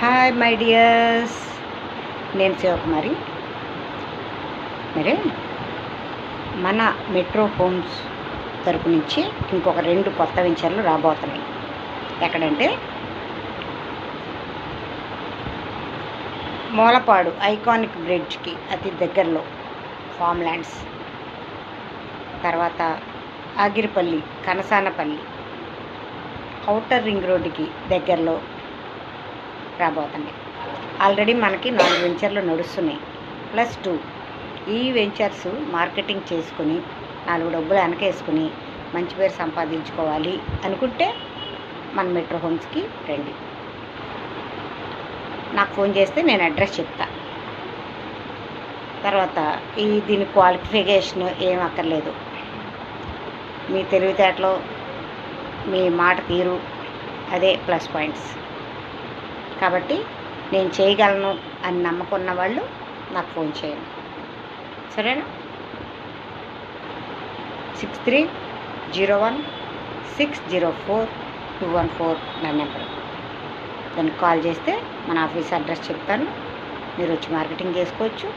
Hi my dears, నేను శివకుమారి. మరి మన మెట్రో హోమ్స్ తరపు నుంచి ఇంకొక 2 కొత్త వెంచర్లు రాబోతున్నాయి. ఎక్కడంటే మూలపాడు ఐకానిక్ బ్రిడ్జ్కి అతి దగ్గరలో ఫామ్ ల్యాండ్స్, తర్వాత ఆగిరిపల్లి కనసానపల్లి ఔటర్ రింగ్ రోడ్డుకి దగ్గరలో రాబోతున్నాయి. ఆల్రెడీ మనకి 4 వెంచర్లు నడుస్తున్నాయి, +2. ఈ వెంచర్స్ మార్కెటింగ్ చేసుకుని 4 డబ్బులు వెనకేసుకుని మంచి పేరు సంపాదించుకోవాలి అనుకుంటే మన మెట్రో హోమ్స్కి రండి. నాకు ఫోన్ చేస్తే నేను అడ్రస్ చెప్తా. తర్వాత దీని క్వాలిఫికేషన్ ఏం అక్కర్లేదు, మీ తెలివితేటలో మీ మాట తీరు అదే ప్లస్ పాయింట్స్. కాబట్టి నేను చేయగలను అని నమ్మకం ఉన్న వాళ్ళు నాకు ఫోన్ చేయండి, సరేనా? 6301604214 నా నెంబర్. దానికి కాల్ చేస్తే మన ఆఫీస్ అడ్రస్ చెప్తాను, మీరు వచ్చి మార్కెటింగ్ చేసుకోవచ్చు.